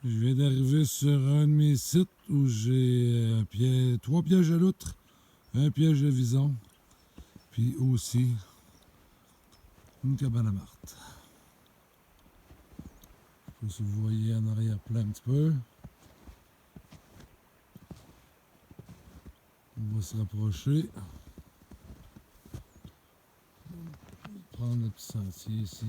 Je viens d'arriver sur un de mes sites où j'ai trois pièges à loutre, un piège à vison, puis aussi une cabane à martre. Je sais pas si vous voyez en arrière-plan un petit peu. On va se rapprocher. Prendre le petit sentier ici.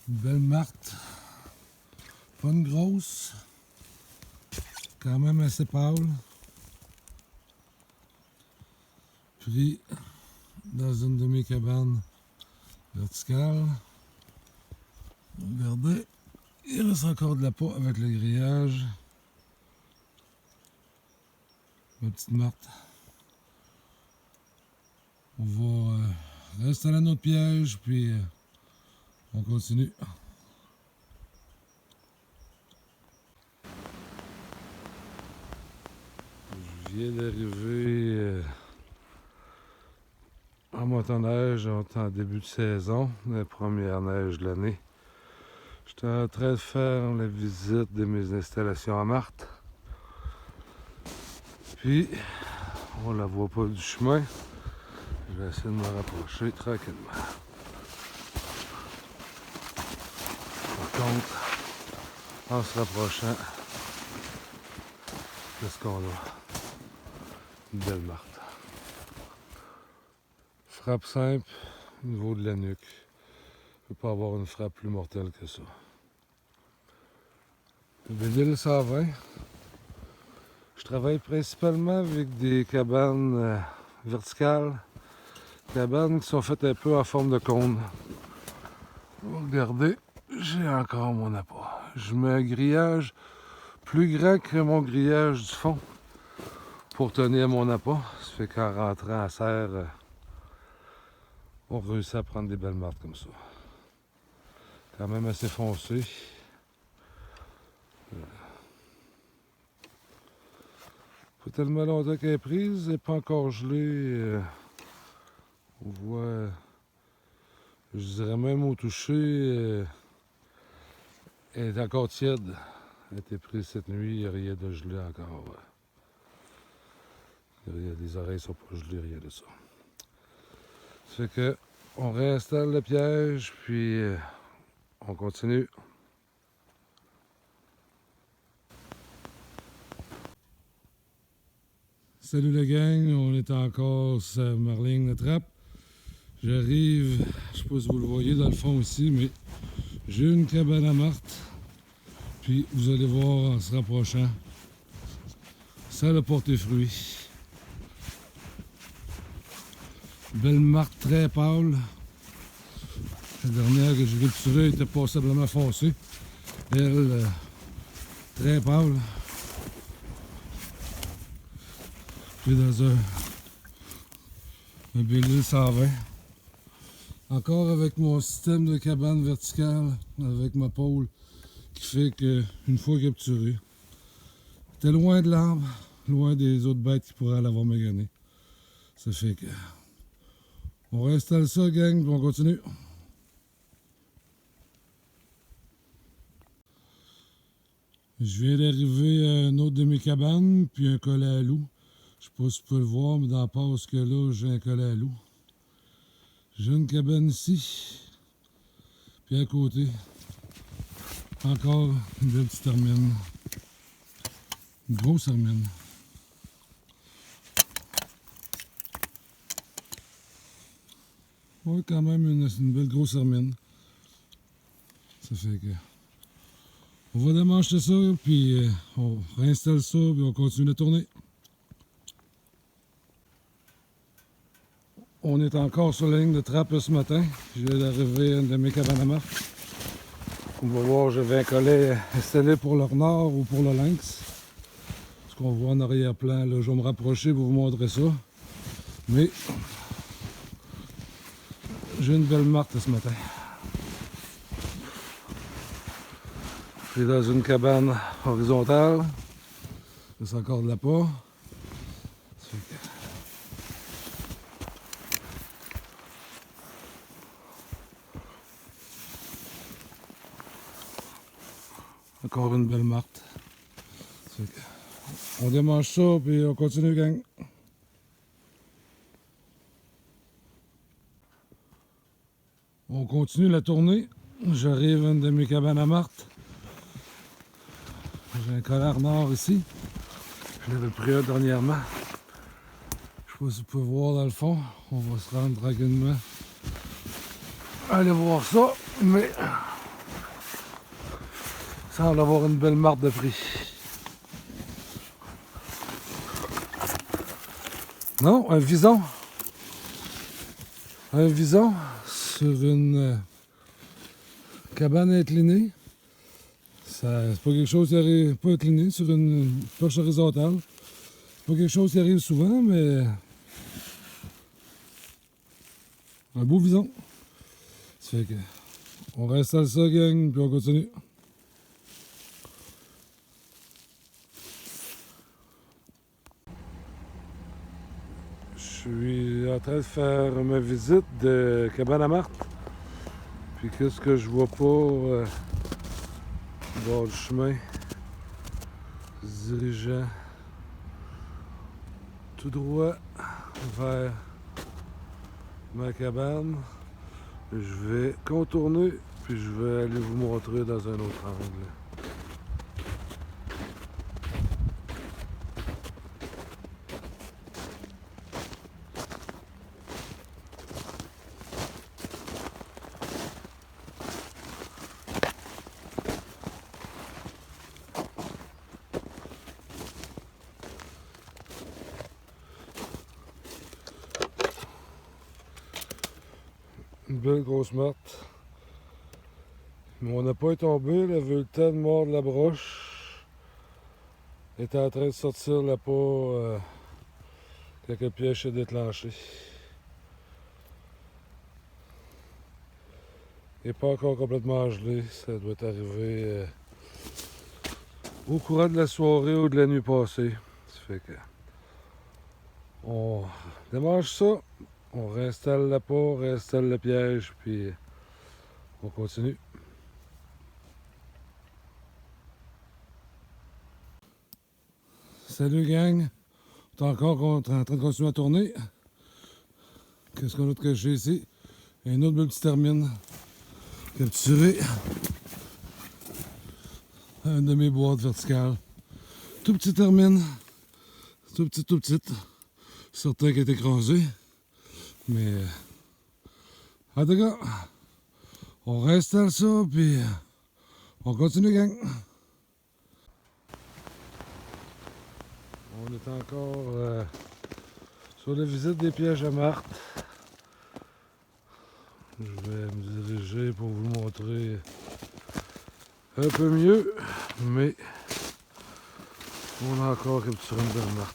Une belle martre. Pas une grosse. Quand même assez pâle. Puis, dans une de mes cabanes verticales, regardez, il reste encore de la peau avec le grillage. Ma petite martre. On va réinstaller notre piège, puis on continue. Je viens d'arriver en motoneige, on est en début de saison, la première neige de l'année. J'étais en train de faire la visite de mes installations à martre. Puis, on la voit pas du chemin. Je vais essayer de me rapprocher tranquillement. Par contre, en se rapprochant, qu'est-ce qu'on a? Une belle martre. Frappe simple au niveau de la nuque. Il ne peut pas avoir une frappe plus mortelle que ça. Le Bénil 120. Je travaille principalement avec des cabanes verticales. Cabanes qui sont faites un peu en forme de cône. Regardez, j'ai encore mon appât. Je mets un grillage plus grand que mon grillage du fond pour tenir mon appât. Ça fait qu'en rentrant à serre, on réussit à prendre des belles martres comme ça. Quand même assez foncé. Pas tellement longtemps qu'elle est prise, elle n'est pas encore gelée. On voit, je dirais même au toucher, elle est encore tiède. Elle a été prise cette nuit, il n'y a rien de gelé encore. Les oreilles ne sont pas gelées, rien de ça. Ça fait que on réinstalle le piège, puis on continue. Salut la gang, on est encore sur Marling de Trappe. J'arrive, je ne sais pas si vous le voyez dans le fond ici, mais j'ai une cabane à martre. Puis vous allez voir en se rapprochant, ça a porté fruit. Belle martre très pâle. La dernière que j'ai capturée était passablement foncée. Elle, très pâle. Puis dans un Bénil 120. Encore avec mon système de cabane verticale, avec ma pôle, qui fait qu'une fois capturé, t'es loin de l'arbre, loin des autres bêtes qui pourraient l'avoir magané. Ça fait que on réinstalle ça, gang, puis on continue. Je viens d'arriver à une autre de mes cabanes, puis un collet à loup. Je sais pas si tu peux le voir, mais dans la passe que là, j'ai un collet à loup. J'ai une cabane ici, puis à côté, encore une belle petite hermine. Une grosse hermine. Oui, quand même une belle grosse hermine. Ça fait que on va démancher ça, puis on réinstalle ça, puis on continue de tourner. On est encore sur la ligne de trappe ce matin. Je viens d'arriver à une de mes cabanes à martre. On va voir, j'avais un collet installé pour le renard ou pour le lynx. Ce qu'on voit en arrière-plan, là, je vais me rapprocher pour vous montrer ça. Mais j'ai une belle martre ce matin. Je suis dans une cabane horizontale. C'est encore de l'appât. Encore une belle marthe. On démange ça, puis on continue, gang. On continue la tournée. J'arrive à une de mes cabanes à marthe. J'ai un collard nord ici. Je l'avais pris un dernièrement. Je sais pas si vous pouvez voir dans le fond. On va se rendre tranquillement. Allez voir ça, mais il semble avoir une belle marthe de prix. Non, un vison. Un vison sur une cabane inclinée. C'est pas quelque chose qui arrive, pas incliné, sur une perche horizontale. Pas quelque chose qui arrive souvent, mais un beau vison. Ça fait que on réinstalle ça, gang, puis on continue. Je suis en train de faire ma visite de cabane à marthe. Puis qu'est-ce que je vois pas au bord du chemin, se dirigeant tout droit vers ma cabane. Je vais contourner, puis je vais aller vous montrer dans un autre angle. Une belle grosse marthe. Mais on n'a pas été tombé, elle avait eu le temps de mordre la broche. Elle était en train de sortir la peau quand le piège s'est déclenché. Il n'est pas encore complètement gelé, ça doit arriver au courant de la soirée ou de la nuit passée. Ça fait que on démange ça, on réinstalle la peau, on réinstalle le piège, puis on continue. Salut gang, on est encore en train de continuer à tourner. Qu'est-ce qu'on a de caché ici? Un autre belle petite termine capturée. Un de mes boîtes verticales. Tout petit termine. Tout petite. Certain qu'elle est écrasée. Mais en tout cas, on réinstalle ça, puis on continue, gang. On est encore sur la visite des pièges à marthe. Je vais me diriger pour vous montrer un peu mieux, mais on a encore capturé une belle marthe.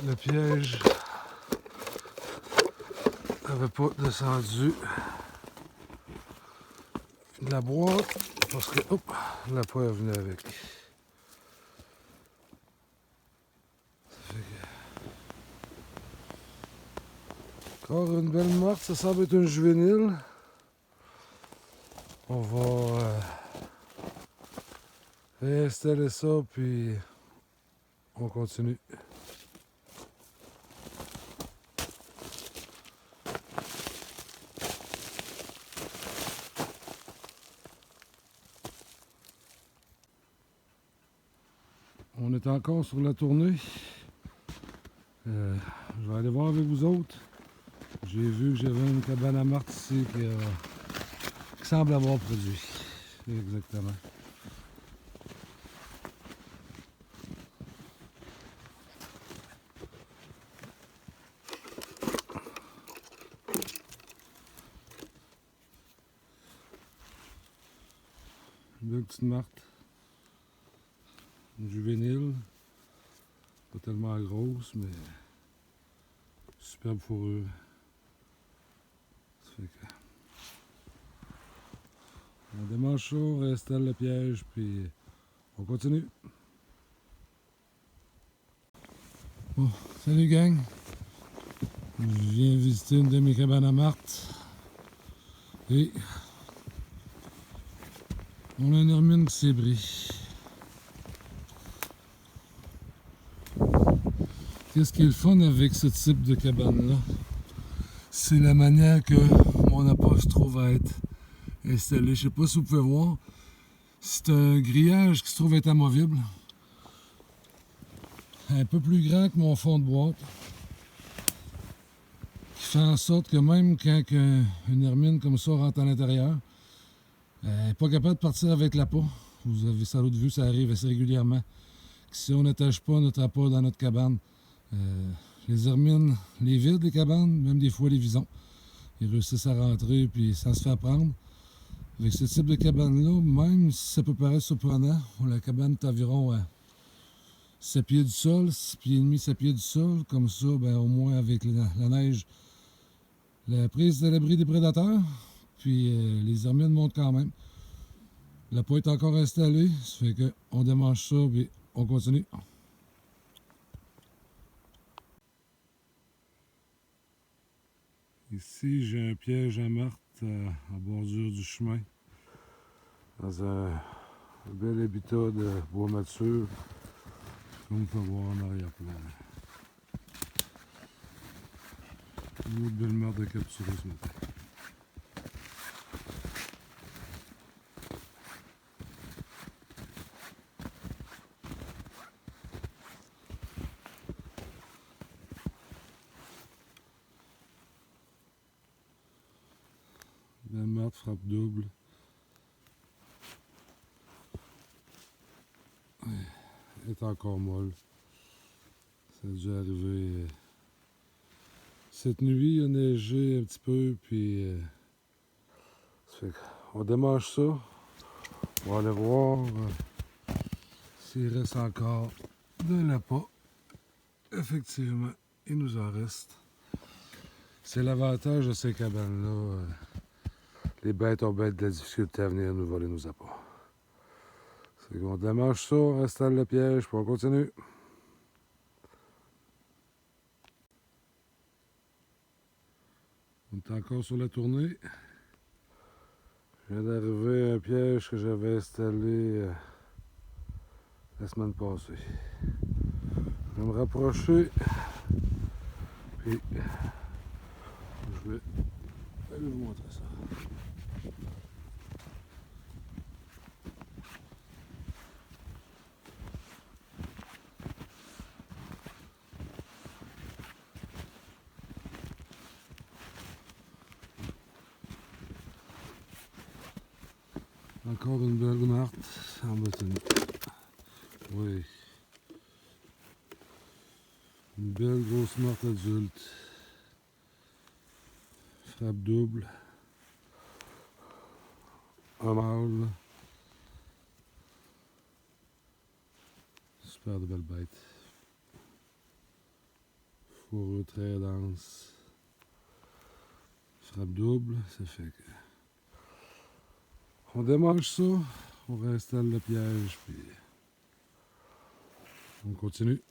Le piège n'avait pas descendu de la boîte parce que hop, la poêle venait avec. Encore une belle marthe, ça semble être une juvénile. On va réinstaller ça, puis on continue. On est encore sur la tournée. Je vais aller voir avec vous autres. J'ai vu que j'avais une cabane à marthe ici qui semble avoir produit. Exactement. Une belle petite marthe. Une juvénile. Pas tellement grosse, mais Superbe fourrure. Ça fait que... On démange ça, on réinstalle le piège, puis on continue. Bon, salut gang. Je viens visiter une de mes cabanes à Marthe. Et on a une hermine qui s'est brisée. Qu'est-ce qui est le fun avec ce type de cabane-là? C'est la manière que mon appât se trouve à être installé. Je sais pas si vous pouvez voir. C'est un grillage qui se trouve être amovible. Un peu plus grand que mon fond de boîte. Qui fait en sorte que même quand une hermine comme ça rentre à l'intérieur, elle n'est pas capable de partir avec l'appât. Vous avez ça l'autre vue, ça arrive assez régulièrement. Si on n'attache pas notre appât dans notre cabane, les hermines les vident, les cabanes, même des fois les visons. Ils réussissent à rentrer puis ça se fait prendre. Avec ce type de cabane-là, même si ça peut paraître surprenant, la cabane est environ à 7 pieds du sol, 6 pieds et demi, 7 pieds du sol. Comme ça, ben, au moins avec la neige, la prise à l'abri des prédateurs. Puis les hermines montent quand même. L'appât est encore installé, ça fait qu'on démange ça et on continue. Ici, j'ai un piège à Marthe en bordure du chemin, dans un bel habitat de bois mature, comme on peut voir en arrière-plan. Une autre belle marde à capturer ce matin. Belle marde frappe double. Elle est encore molle. Ça a dû arriver cette nuit, il a neigé un petit peu, puis ça fait qu'on démange ça. On va aller voir s'il reste encore de l'appât. Effectivement, il nous en reste. C'est l'avantage de ces cabanes-là. Les bêtes ont bien de la difficulté à venir nous voler nos appâts. C'est qu'on démange ça, on installe le piège, puis on continue. On est encore sur la tournée. Je viens d'arriver à un piège que j'avais installé la semaine passée. Je vais me rapprocher, puis je vais aller vous montrer ça. Encore une belle marthe en botanique. Oui. Une belle grosse marthe adulte. Frappe double. Un mâle. Super de belle bête. Fourrure très dense. Frappe double, ça fait que... On démange ça, on réinstalle le piège, puis on continue.